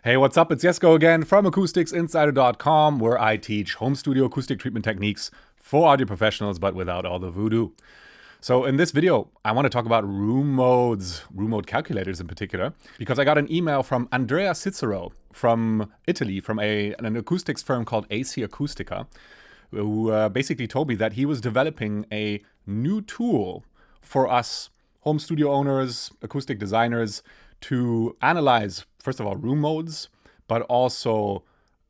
Hey, what's up? It's Jesko again from AcousticsInsider.com, where I teach home studio acoustic treatment techniques for audio professionals, but without all the voodoo. So in this video, I want to talk about room modes, room mode calculators in particular, because I got an email from Andrea Cicero from Italy, from an acoustics firm called AC Acoustica, who basically told me that he was developing a new tool for us home studio owners, acoustic designers, to analyze, first of all, room modes, but also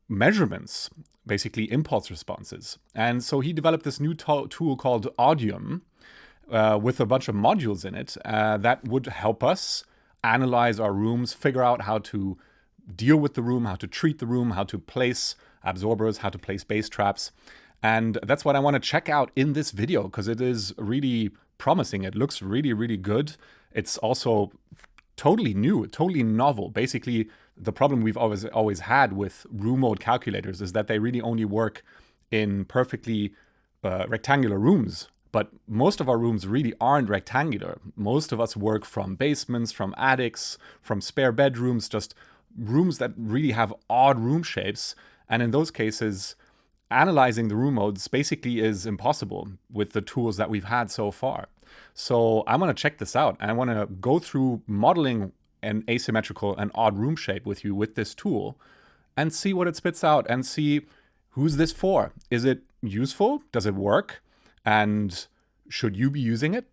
measurements, basically impulse responses. And so he developed this new tool called Audieum with a bunch of modules in it that would help us analyze our rooms, figure out how to deal with the room, how to treat the room, how to place absorbers, how to place bass traps. And that's what I want to check out in this video, because it is really promising. It looks really, really good. It's also totally new, totally novel. Basically, the problem we've always had with room mode calculators is that they really only work in perfectly rectangular rooms. But most of our rooms really aren't rectangular. Most of us work from basements, from attics, from spare bedrooms, just rooms that really have odd room shapes. And in those cases, analyzing the room modes basically is impossible with the tools that we've had so far. So I want to check this out, and I want to go through modeling an asymmetrical and odd room shape with you with this tool and see what it spits out and see who's this for. Is it useful? Does it work? And should you be using it?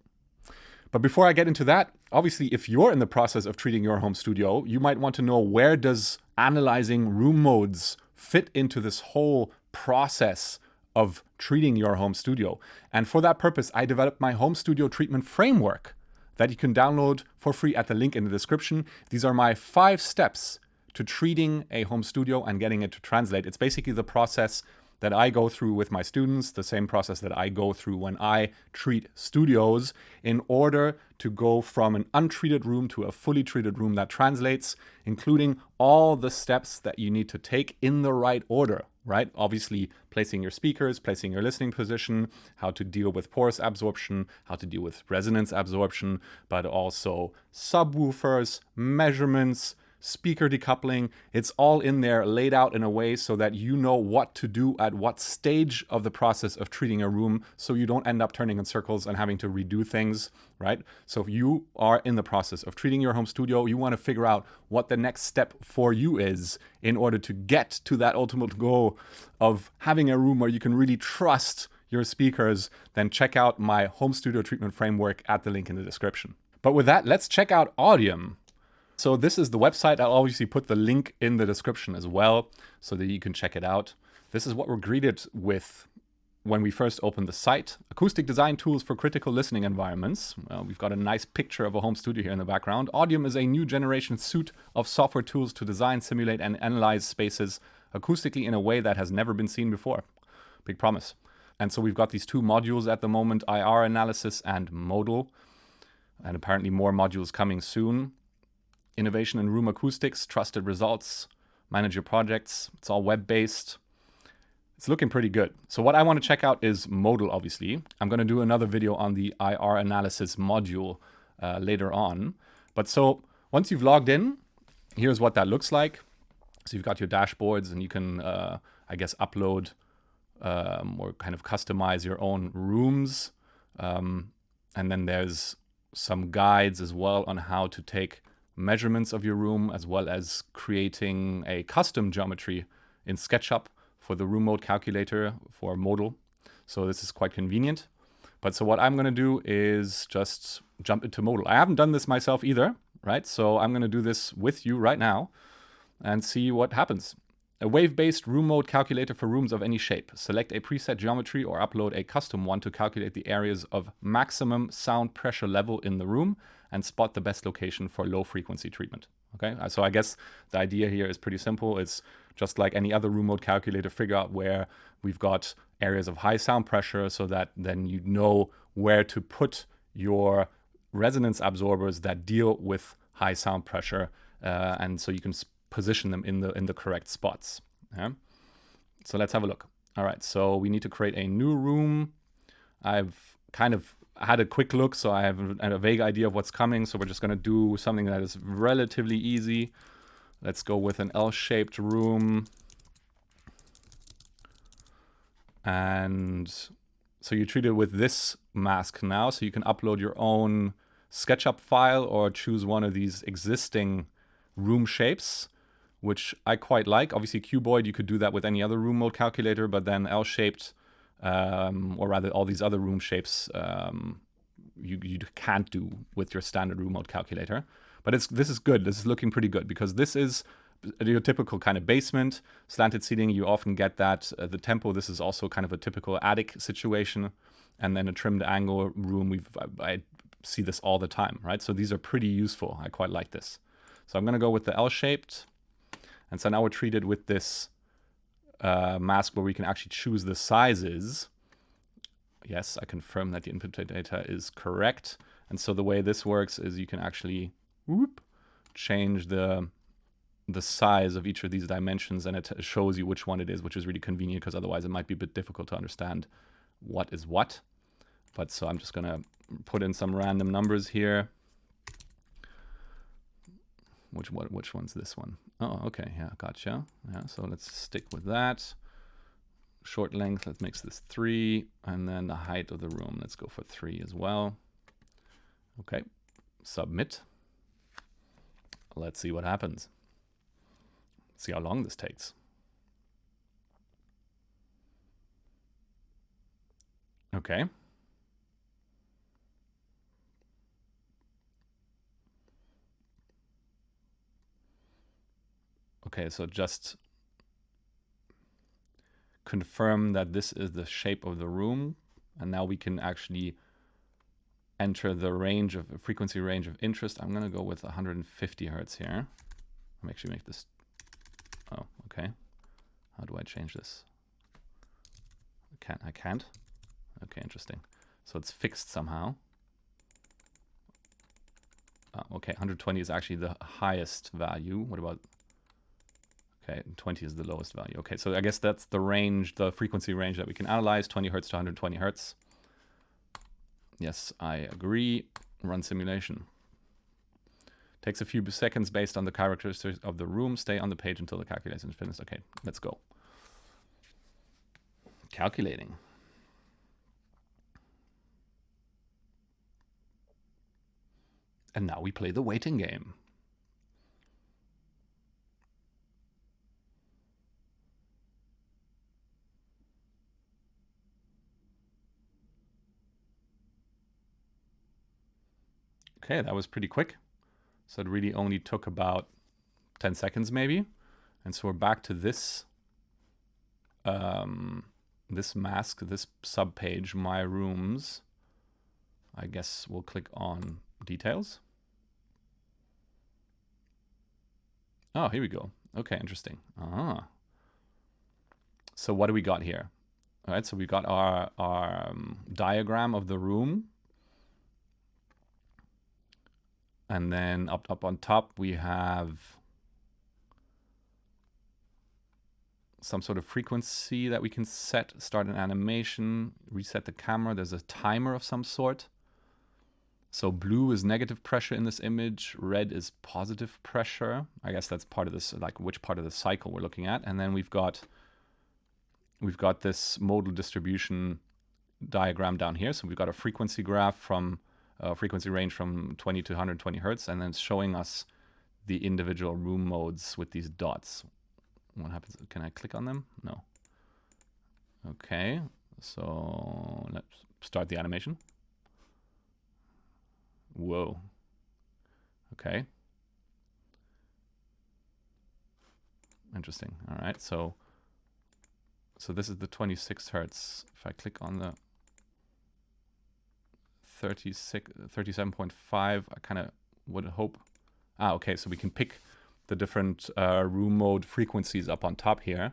But before I get into that, obviously, if you're in the process of treating your home studio, you might want to know, where does analyzing room modes fit into this whole process of treating your home studio? And for that purpose, I developed my home studio treatment framework that you can download for free at the link in the description. These are my 5 steps to treating a home studio and getting it to translate. It's basically the process that I go through with my students, the same process that I go through when I treat studios, in order to go from an untreated room to a fully treated room that translates, including all the steps that you need to take in the right order, right? Obviously, placing your speakers, placing your listening position, how to deal with chorus absorption, how to deal with resonance absorption, but also subwoofers, measurements, speaker decoupling. It's all in there, laid out in a way so that you know what to do at what stage of the process of treating a room, so you don't end up turning in circles and having to redo things, right? So if you are in the process of treating your home studio, you want to figure out what the next step for you is in order to get to that ultimate goal of having a room where you can really trust your speakers, then check out my home studio treatment framework at the link in the description. But with that, let's check out Audieum. So this is the website. I'll obviously put the link in the description as well, so that you can check it out. This is what we're greeted with when we first opened the site. Acoustic design tools for critical listening environments. We've got a nice picture of a home studio here in the background. Audieum is a new generation suite of software tools to design, simulate, and analyze spaces acoustically in a way that has never been seen before. Big promise. And so we've got these 2 modules at the moment, IR analysis and modal, and apparently more modules coming soon. Innovation in room acoustics, trusted results, manage your projects. It's all web-based. It's looking pretty good. So what I want to check out is modal, obviously. I'm going to do another video on the IR analysis module later on. But so once you've logged in, here's what that looks like. So you've got your dashboards, and you can, I guess, upload or kind of customize your own rooms. And then there's some guides as well on how to take measurements of your room, as well as creating a custom geometry in SketchUp for the room mode calculator for modal. So this is quite convenient. But so what I'm going to do is just jump into modal. I haven't done this myself either, right? So I'm going to do this with you right now and see what happens. A wave-based room mode calculator for rooms of any shape. Select a preset geometry or upload a custom one to calculate the areas of maximum sound pressure level in the room and spot the best location for low frequency treatment. Okay, so I guess the idea here is pretty simple. It's just like any other room mode calculator, figure out where we've got areas of high sound pressure, so that then you know where to put your resonance absorbers that deal with high sound pressure, and so you can position them in the correct spots. Yeah? So let's have a look. All right, so we need to create a new room. I've kind of had a quick look, so I have a vague idea of what's coming. So we're just going to do something that is relatively easy. Let's go with an L-shaped room. And so you treat it with this mask now, so you can upload your own SketchUp file or choose one of these existing room shapes, which I quite like. Obviously, cuboid, you could do that with any other room mode calculator, but then L-shaped, or rather all these other room shapes, you can't do with your standard room mode calculator. But this is good. This is looking pretty good because this is your typical kind of basement. Slanted ceiling, you often get that. The tempo, this is also kind of a typical attic situation. And then a trimmed angle room, I see this all the time, right? So these are pretty useful. I quite like this. So I'm going to go with the L-shaped. And so now we're treated with this mask where we can actually choose the sizes. Yes, I confirm that the input data is correct. And so the way this works is you can actually change the size of each of these dimensions, and it shows you which one it is, which is really convenient because otherwise it might be a bit difficult to understand what is what. But so I'm just going to put in some random numbers here. Which one's this one? Oh, okay, yeah, gotcha. Yeah, so let's stick with that. Short length, let's make this 3, and then the height of the room, let's go for 3 as well. Okay, submit. Let's see what happens. See how long this takes. Okay. Okay, so just confirm that this is the shape of the room, and now we can actually enter the range of frequency range of interest. I'm going to go with 150 hertz here. I'll actually make this. Oh, okay. How do I change this? I can't. Okay, interesting. So it's fixed somehow. Okay, 120 is actually the highest value. What about? Okay, 20 is the lowest value. Okay, so I guess that's the range, the frequency range that we can analyze, 20 hertz to 120 hertz. Yes, I agree. Run simulation. Takes a few seconds based on the characteristics of the room. Stay on the page until the calculation is finished. Okay, let's go. Calculating. And now we play the waiting game. Okay, that was pretty quick. So it really only took about 10 seconds maybe. And so we're back to this this mask, this subpage, my rooms. I guess we'll click on details. Oh, here we go. Okay, interesting. So what do we got here? All right, so we got our diagram of the room. And then up on top, we have some sort of frequency that we can set, start an animation, reset the camera. There's a timer of some sort. So blue is negative pressure in this image. Red is positive pressure. I guess that's part of this, like which part of the cycle we're looking at. And then we've got this modal distribution diagram down here. So we've got a frequency graph from frequency range from 20 to 120 hertz, and then it's showing us the individual room modes with these dots. What happens? Can I click on them? No. Okay, so let's start the animation. Whoa. Okay. Interesting. All right, so this is the 26 hertz. If I click on the 37.5, I kind of would hope. Okay, so we can pick the different room mode frequencies up on top here.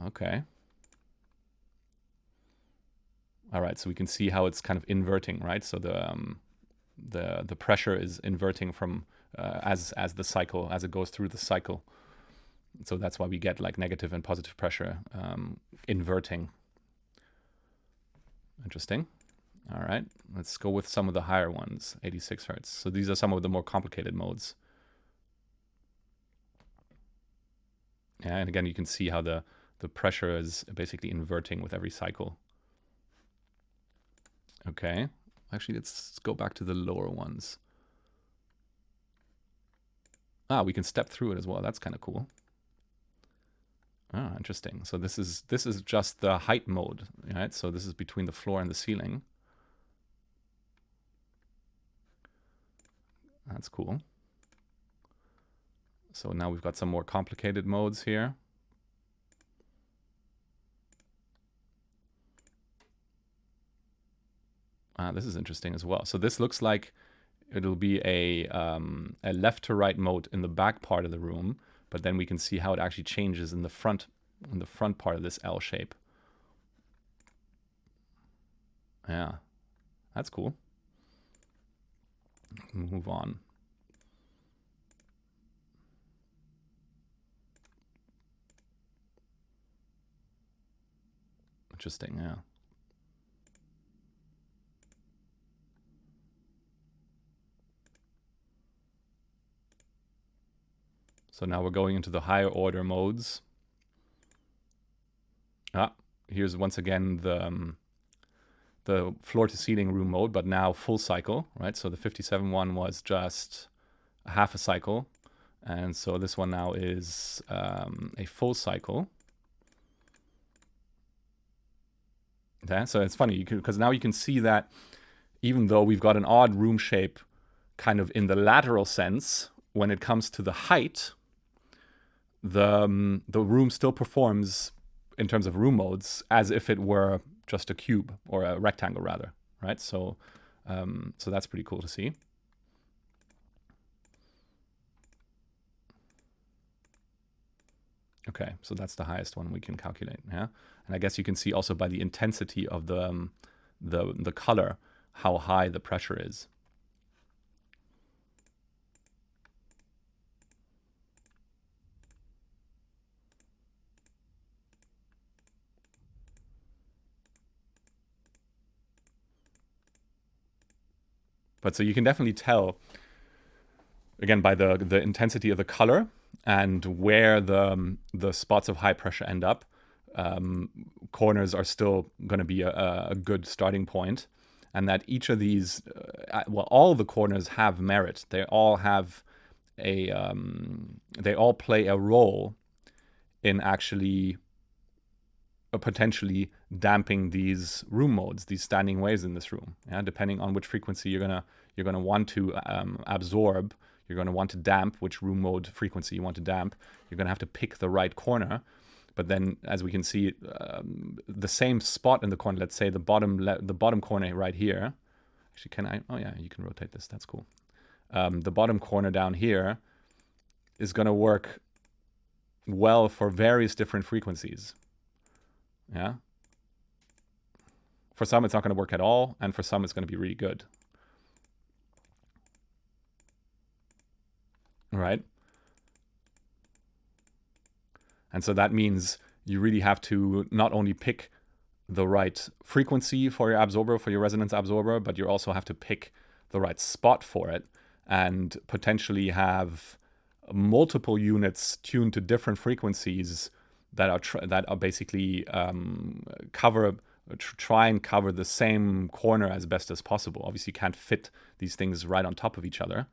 Okay. All right, so we can see how it's kind of inverting, right? So the pressure is inverting from as the cycle, as it goes through the cycle. So that's why we get like negative and positive pressure inverting. Interesting. All right, let's go with some of the higher ones, 86 hertz. So these are some of the more complicated modes. Yeah, and again, you can see how the pressure is basically inverting with every cycle. Okay, actually, let's go back to the lower ones. Ah, we can step through it as well. That's kind of cool. Ah, interesting. So this is just the height mode, right? So this is between the floor and the ceiling. That's cool. So now we've got some more complicated modes here. This is interesting as well. So this looks like it'll be a left to right mode in the back part of the room, but then we can see how it actually changes in the front part of this L shape. Yeah, that's cool. Move on. Interesting, yeah. So now we're going into the higher order modes. Here's once again the floor to ceiling room mode, but now full cycle, right? So the 57 one was just a half a cycle. And so this one now is a full cycle. Yeah, so it's funny because now you can see that even though we've got an odd room shape kind of in the lateral sense, when it comes to the height, the room still performs in terms of room modes as if it were just a cube or a rectangle rather, right? So so that's pretty cool to see. Okay, so that's the highest one we can calculate, yeah? And I guess you can see also by the intensity of the color how high the pressure is. But so you can definitely tell, again, by the intensity of the color and where the spots of high pressure end up. Corners are still going to be a good starting point, and that each of these, well, all the corners have merit. They all have they all play a role in actually potentially damping these room modes, these standing waves in this room. Yeah, depending on which frequency you're gonna want to absorb, you're gonna want to damp, which room mode frequency you want to damp. You're gonna have to pick the right corner. But then, as we can see, the same spot in the corner, let's say the bottom corner right here. Actually, can I? Oh yeah, you can rotate this. That's cool. The bottom corner down here is gonna work well for various different frequencies. Yeah. For some, it's not going to work at all, and for some, it's going to be really good. Right? And so that means you really have to not only pick the right frequency for your absorber, for your resonance absorber, but you also have to pick the right spot for it and potentially have multiple units tuned to different frequencies that are basically try and cover the same corner as best as possible. Obviously, you can't fit these things right on top of each other,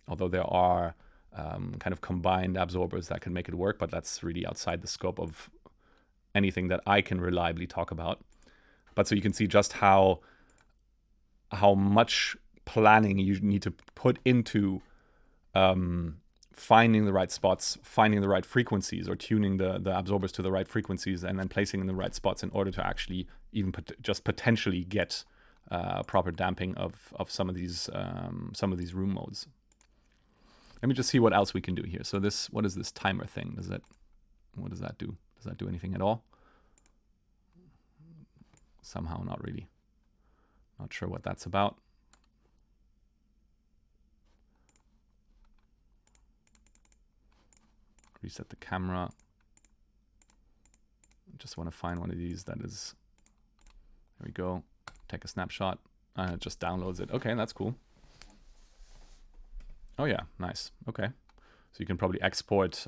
although there are kind of combined absorbers that can make it work, but that's really outside the scope of anything that I can reliably talk about. But so you can see just how much planning you need to put into finding the right spots, finding the right frequencies, or tuning the absorbers to the right frequencies, and then placing in the right spots in order to actually even just potentially get proper damping of some of these room modes. Let me just see what else we can do here. So this, what is this timer thing? What does that do? Does that do anything at all? Somehow not really. Not sure what that's about. Reset the camera. Just want to find one of these that is, there we go. Take a snapshot. It just downloads it. Okay, that's cool. Oh yeah, nice. Okay. So you can probably export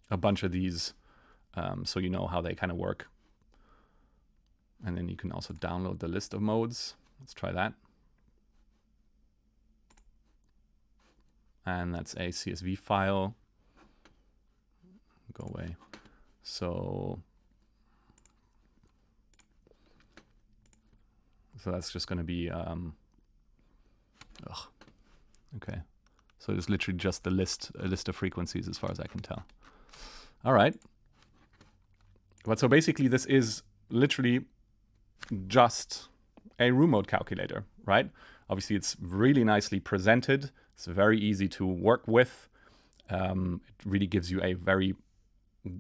a bunch of these so you know how they kind of work. And then you can also download the list of modes. Let's try that. And that's a CSV file. Go away. So that's just going to be, okay. So it's literally just a list of frequencies as far as I can tell. All right. But so basically this is literally just a room mode calculator, right? Obviously it's really nicely presented. It's very easy to work with. It really gives you a very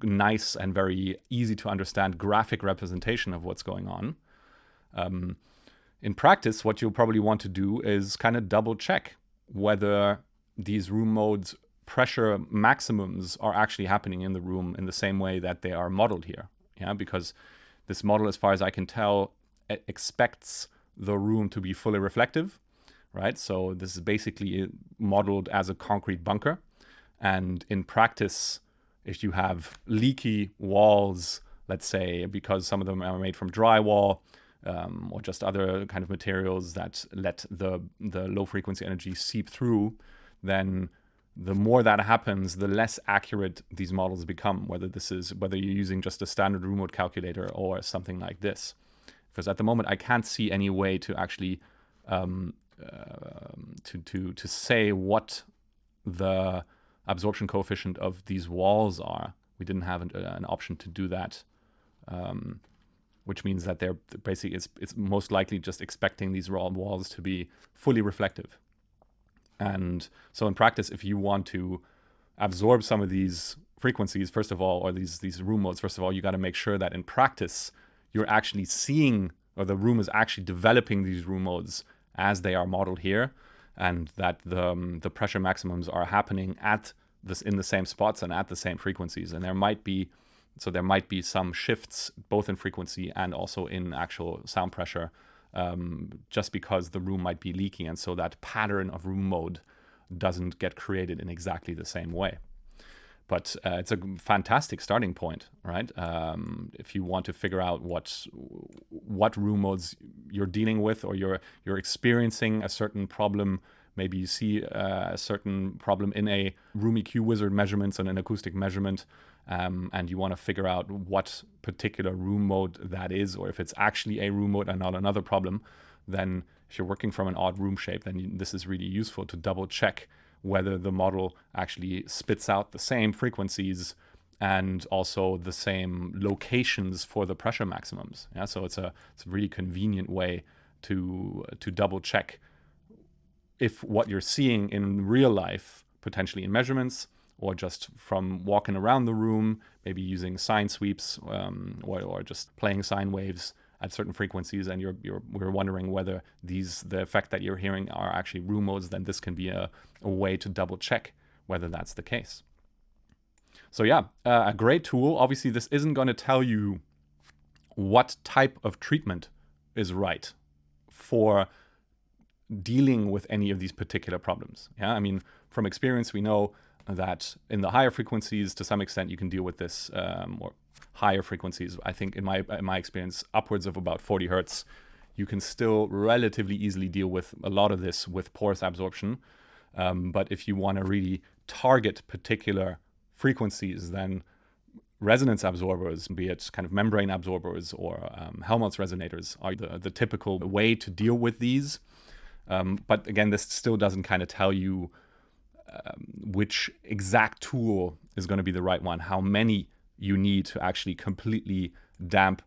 nice and very easy to understand graphic representation of what's going on. In practice, what you'll probably want to do is kind of double check whether these room modes pressure maximums are actually happening in the room in the same way that they are modeled here. Yeah, because this model, as far as I can tell, expects the room to be fully reflective, right? So this is basically modeled as a concrete bunker. And in practice, if you have leaky walls, let's say, because some of them are made from drywall, or just other kind of materials that let the low frequency energy seep through, then the more that happens, the less accurate these models become, whether you're using just a standard room mode calculator or something like this. Because at the moment, I can't see any way to actually to say what the absorption coefficient of these walls are. We didn't have an option to do that, which means that they're basically it's most likely just expecting these raw walls to be fully reflective. And so in practice, if you want to absorb some of these frequencies, first of all, or these room modes, first of all, you got to make sure that in practice, you're actually seeing, or the room is actually developing these room modes as they are modeled here, and that the pressure maximums are happening in the same spots and at the same frequencies. And there might be some shifts both in frequency and also in actual sound pressure, just because the room might be leaking, and so that pattern of room mode doesn't get created in exactly the same way. But it's a fantastic starting point, right? If you want to figure out what room modes you're dealing with, or you're experiencing a certain problem. Maybe you see a certain problem in a room EQ wizard measurements and an acoustic measurement, and you want to figure out what particular room mode that is, or if it's actually a room mode and not another problem. Then if you're working from an odd room shape, then this is really useful to double check whether the model actually spits out the same frequencies and also the same locations for the pressure maximums. Yeah, so it's a really convenient way to double check if what you're seeing in real life, potentially in measurements, or just from walking around the room, maybe using sine sweeps, or just playing sine waves at certain frequencies, and we're wondering whether the effect that you're hearing are actually room modes, then this can be a way to double check whether that's the case. So yeah, a great tool. Obviously, this isn't going to tell you what type of treatment is right for dealing with any of these particular problems. Yeah, I mean, from experience, we know that in the higher frequencies, to some extent, you can deal with this, or higher frequencies. I think in my experience, upwards of about 40 hertz, you can still relatively easily deal with a lot of this with porous absorption. But if you want to really target particular frequencies, then resonance absorbers, be it kind of membrane absorbers or Helmholtz resonators, are the typical way to deal with these. But again, this still doesn't kind of tell you which exact tool is going to be the right one, how many you need to actually completely damp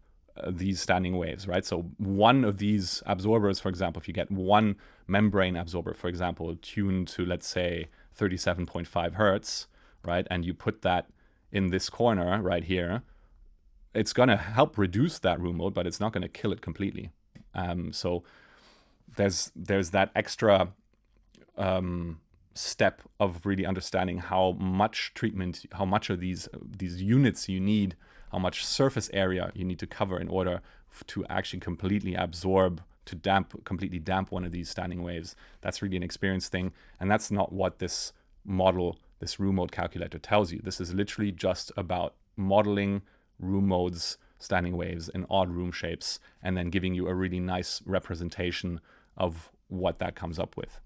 these standing waves, right? So one of these absorbers, for example, if you get one membrane absorber, for example, tuned to, let's say, 37.5 hertz, right, and you put that in this corner right here, it's going to help reduce that room mode, but it's not going to kill it completely. So there's that extra step of really understanding how much treatment, how much of these units you need, how much surface area you need to cover in order to actually completely absorb, to completely damp one of these standing waves. That's really an experience thing, and that's not what this model this room mode calculator tells you. This is literally just about modeling room modes, standing waves in odd room shapes, and then giving you a really nice representation of what that comes up with.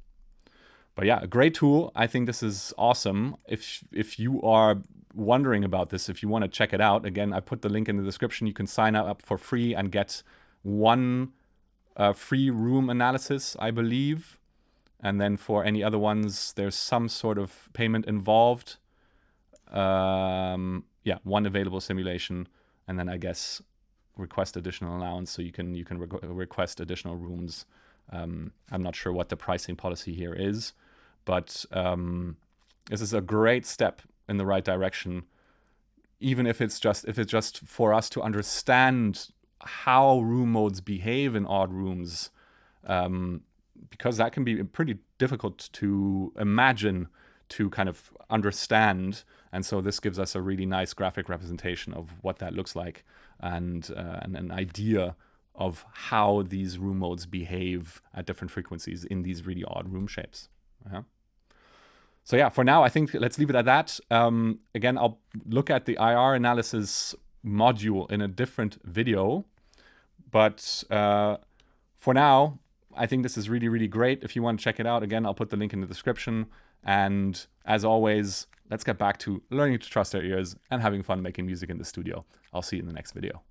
But yeah, a great tool. I think this is awesome. If you are wondering about this, if you want to check it out, again, I put the link in the description. You can sign up for free and get one free room analysis, I believe. And then for any other ones, there's some sort of payment involved. Yeah, one available simulation, and then I guess request additional allowance, so you can request additional rooms. I'm not sure what the pricing policy here is, but this is a great step in the right direction, even if it's just for us to understand how room modes behave in odd rooms, because that can be pretty difficult to imagine, to kind of understand. And so this gives us a really nice graphic representation of what that looks like, and an idea of how these room modes behave at different frequencies in these really odd room shapes. So yeah, for now, I think let's leave it at that. Again, I'll look at the IR analysis module in a different video. But for now, I think this is really, really great. If you want to check it out, again, I'll put the link in the description. And as always, let's get back to learning to trust our ears and having fun making music in the studio. I'll see you in the next video.